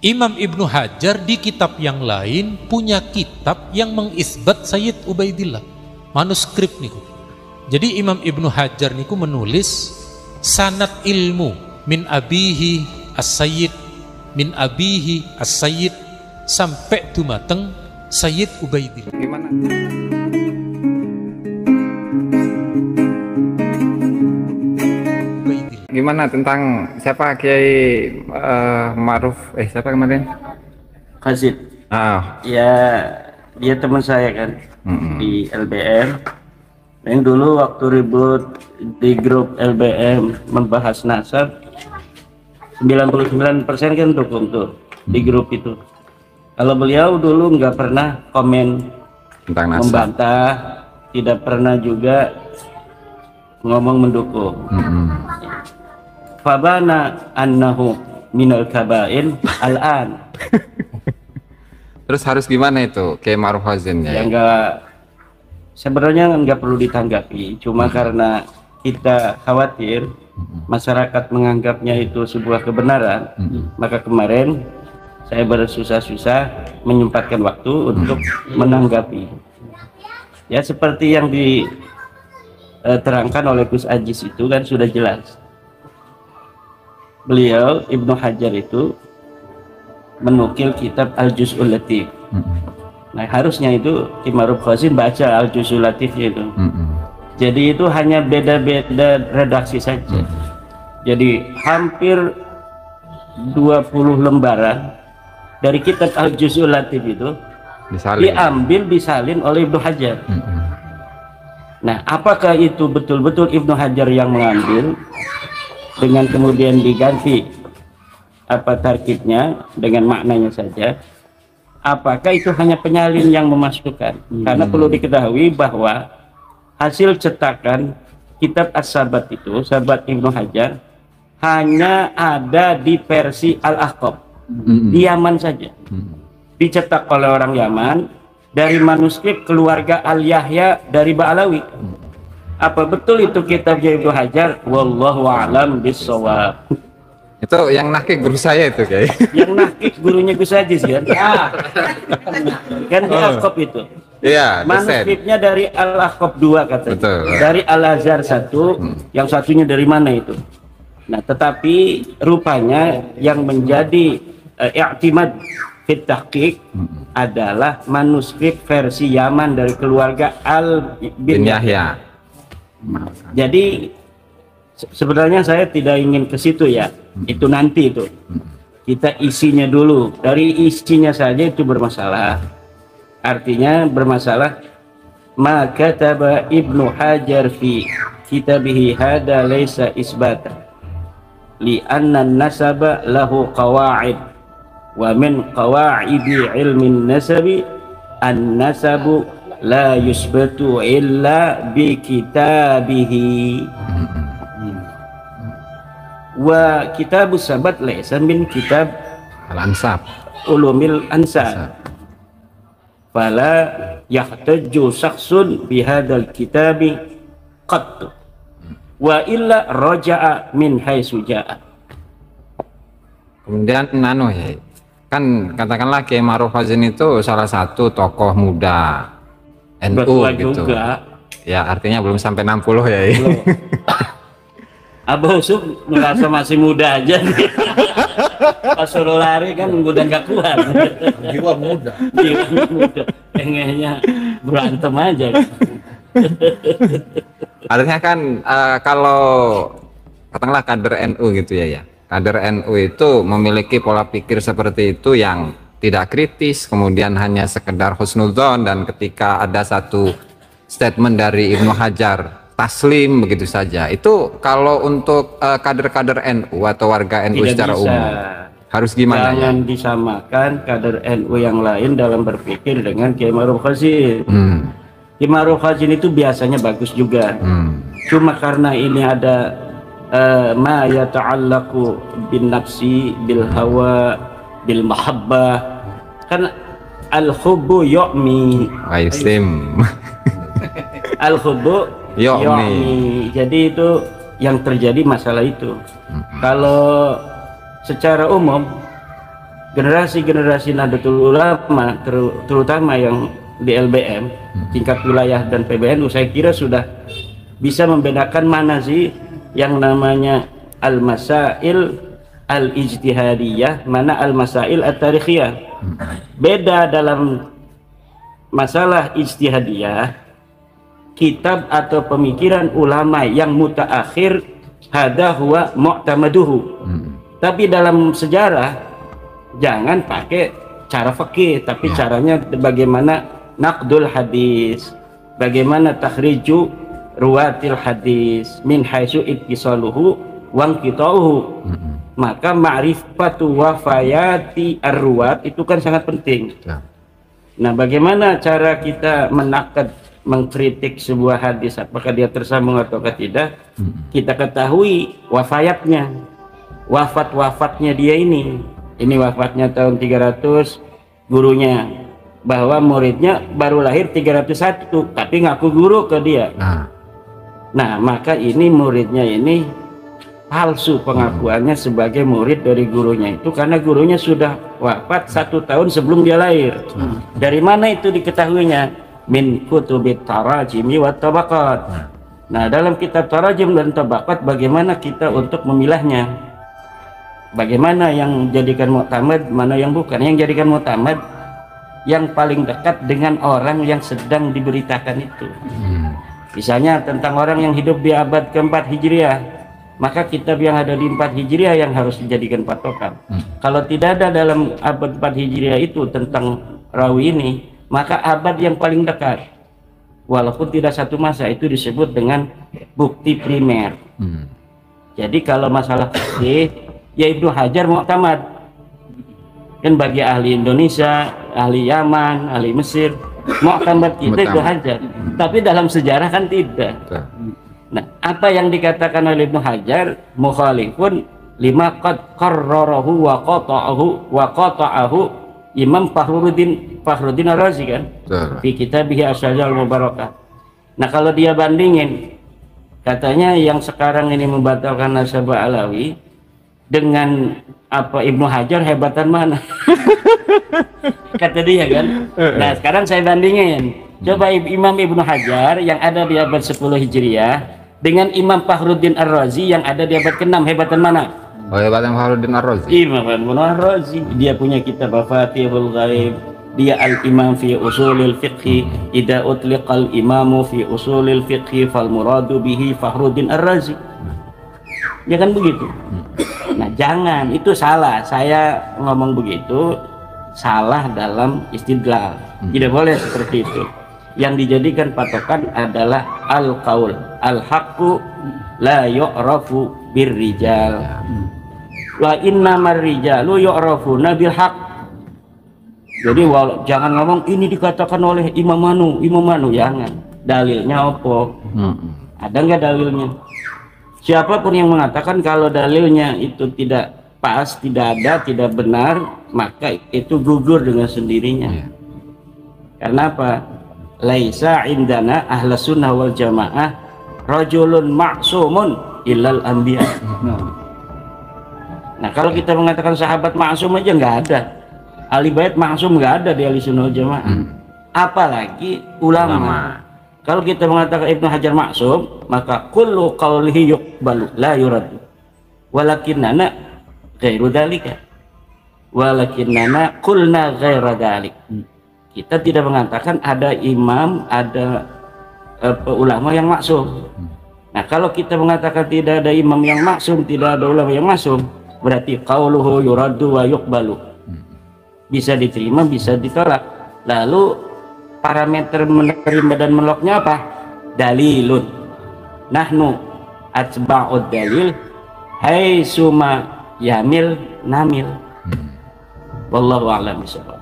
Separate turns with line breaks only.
Imam Ibnu Hajar di kitab yang lain punya kitab yang mengisbat Sayyid Ubaidillah, manuskrip niku. Jadi Imam Ibnu Hajar niku menulis sanad ilmu min abihi as-sayyid, min abihi as-sayyid sampai dumateng Sayyid Ubaidillah.
Gimana? Gimana tentang siapa Kiai Ma'ruf siapa kemarin?
Khazid. Ya, dia teman saya kan di LBM. Yang dulu waktu ribut di grup LBM membahas nasab, 99% kan dukung tuh di grup itu. Kalau beliau dulu nggak pernah komen
Tentang nasab,
membantah, tidak pernah juga ngomong mendukung. Fabana annahu minal kabain al-an.
Terus harus gimana itu Kiai Ma'ruf Khazin
Ya enggak, sebenarnya nggak perlu ditanggapi, cuma karena kita khawatir masyarakat menganggapnya itu sebuah kebenaran, maka kemarin saya bersusah-susah menyempatkan waktu untuk menanggapi. Ya seperti yang diterangkan oleh Gus Ajis itu kan sudah jelas. Beliau Ibnu Hajar itu menukil kitab Al-Juz'ul Latif. Nah harusnya itu Kiai Ma'ruf Khazin baca Al-Juz'ul Latifnya itu. Jadi itu hanya beda-beda redaksi saja. Jadi hampir 20 lembaran dari kitab Al-Juz'ul Latif itu diambil disalin oleh Ibnu Hajar. Nah apakah itu betul-betul Ibnu Hajar yang mengambil dengan kemudian diganti apa tarkibnya dengan maknanya saja, apakah itu hanya penyalin yang memasukkan? Karena perlu diketahui bahwa hasil cetakan kitab As-Sabat itu, Sabat Ibnu Hajar, hanya ada di versi Al-Ahqaf di Yaman saja, dicetak oleh orang Yaman dari manuskrip keluarga Al-Yahya dari Ba'alawi. Apa betul itu kitab Ibnu Hajar? Wallahu a'lam bissawab.
Itu yang nakik guru saya itu Kiai.
Yang nakik gurunya Gus Ajis kan? Kan di Al-Ahqaf itu.
Iya,
manuskripnya dari Al-Ahqaf 2 katanya.
Betul.
Dari Al-Azhar 1, yang satunya dari mana itu? Nah, tetapi rupanya yang menjadi i'timad fit tahqiq adalah manuskrip versi Yaman dari keluarga Al bin Yahya. Jadi sebenarnya saya tidak ingin ke situ ya, itu nanti itu kita isinya dulu. Dari isinya saja itu bermasalah, artinya bermasalah. Maka kataba Ibnu Hajar fi kitabihi hada laisa isbata li anna nasaba lahu qawa'id wa min qawa'idi ilmin nasabi an-nasabu la yusbatu illa bi kitabihi wa kitabus sabat laysa min kitab
Al-Ansab
ulumil ansab fala yahtaju syakhsun bihadal kitabi qat wa illa raja'a min haitsu ja'a.
Kemudian ya, kan katakanlah Kiai Ma'ruf Khazin itu salah satu tokoh muda NU gitu juga. Ya artinya belum sampai 60 ya.
Abah Usuk merasa masih muda aja. Pas suruh lari kan udah nggak kuat.
Jiwa muda.
Jiwa muda. Pengennya berantem aja.
Artinya kan kalau katakanlah kader NU gitu ya. Kader NU itu memiliki pola pikir seperti itu yang tidak kritis, kemudian hanya sekedar husnudzon, dan ketika ada satu statement dari Ibnu Hajar taslim begitu saja. Itu kalau untuk kader-kader NU atau warga NU
tidak
secara
bisa.
umum harus gimana?
Jangan disamakan kader NU yang lain dalam berpikir dengan Kiai Ma'ruf Khazin. Kiai Ma'ruf Khazin itu biasanya bagus juga. Cuma karena ini ada ma yata'allaqu bin nafsi bil hawa bil mahabbah, kan al-hubbu yu'mi
Waisim.
al-hubbu yu'mi. Jadi itu yang terjadi masalah itu. Kalau secara umum generasi-generasi Nahdlatul Ulama terutama yang di LBM tingkat wilayah dan PBNU, saya kira sudah bisa membedakan mana sih yang namanya al-masail al-ijtihadiyah, mana al-masail at-tarikhiyah. Beda dalam masalah ijtihadiyah, kitab atau pemikiran ulama yang mutaakhir hada huwa mu'tamaduhu. Tapi dalam sejarah jangan pakai cara fikih, tapi caranya bagaimana naqdul hadis, bagaimana takhriju ruwatil hadis min haitsu ittisaluhu wa inqita'uhu. Maka ma'rifatu wafayati ar-ruwat itu kan sangat penting. Nah, bagaimana cara kita menakad, mengkritik sebuah hadis apakah dia tersambung atau tidak? Kita ketahui wafayatnya, wafatnya dia ini wafatnya tahun 300, gurunya bahwa muridnya baru lahir 301 tapi ngaku guru ke dia. Nah, maka ini muridnya ini palsu pengakuannya sebagai murid dari gurunya itu, karena gurunya sudah wafat 1 tahun sebelum dia lahir. Dari mana itu diketahuinya? Min kutubit tarajimi wa tabaqat. Nah, dalam kitab tarajim dan tabaqat bagaimana kita untuk memilahnya? Bagaimana yang jadikan mu'tamad, mana yang bukan? Yang jadikan mu'tamad yang paling dekat dengan orang yang sedang diberitakan itu. Misalnya tentang orang yang hidup di abad ke-4 Hijriah, maka kitab yang ada di 4 Hijriah yang harus dijadikan patokan. Kalau tidak ada dalam abad 4 Hijriah itu tentang rawi ini, maka abad yang paling dekat, walaupun tidak satu masa, itu disebut dengan bukti primer. Jadi kalau masalah fikih, ya Ibnu Hajar mu'tamad. Kan bagi ahli Indonesia, ahli Yaman, ahli Mesir, mu'tamad kita Ibnu Hajar. Tapi dalam sejarah kan tidak. Nah, apa yang dikatakan oleh Ibnu Hajar mukhalifun lima qad qarrarahu wa qata'ahu Imam Fakhruddin Ar-Razi kan di kitabih Asy-Syajarah Al-Mubarakah. Nah, kalau dia bandingin, katanya yang sekarang ini membatalkan nasabah Alawi dengan apa Ibnu Hajar hebatan mana? Kata dia kan. Nah, sekarang saya bandingin. Coba Imam Ibnu Hajar yang ada di abad 10 Hijriah dengan Imam Fakhruddin Ar-Razi yang ada di abad ke-6, hebatan mana?
Oh, hebatan Fakhruddin Ar-Razi.
Imam Ar-Razi, dia punya kitab Mafatihul Ghaib, dia al-imam fi usulil fiqhi, idza utliqal imamu fi usulil fiqhi fal muradu bihi Fakhruddin Ar-Razi. Ya kan begitu. Nah, jangan, itu salah. Saya ngomong begitu salah dalam istidlal. Tidak boleh seperti itu. Yang dijadikan patokan adalah al-qaul al-haqqu la yu'rafu birrijal wa innamar rijalu yu'rafuna bil haqq. Jadi jangan ngomong ini dikatakan oleh Imam Manu, jangan. Dalilnya apa? Ada nggak dalilnya? Siapapun yang mengatakan kalau dalilnya itu tidak pas, tidak ada, tidak benar, maka itu gugur dengan sendirinya. Karena apa? Laisa indana ahlus sunnah wal jamaah rajulun ma'sumun illal anbiya. Nah, kalau kita mengatakan sahabat ma'sum aja nggak ada, ahli bait ma'sum nggak ada di ahli sunnah wal jamaah, apalagi ulama. Kalau kita mengatakan Ibnu Hajar maksum, maka kullu qawlihi yuqbalu la yurad. Walakinnana ghairu dzalika. Walakinnana qulna ghaira dzalik. Kita tidak mengatakan ada imam, ada ulama yang maksum. Nah, kalau kita mengatakan tidak ada imam yang maksum, tidak ada ulama yang maksum, berarti qauluhu yuraddu wa yuqbalu. Bisa diterima, bisa ditolak. Lalu parameter menerima dan menolaknya apa? Dalilun. Nahnu atba'ud dalil haitsuma yamil namil. Wallahu a'lam bishawab.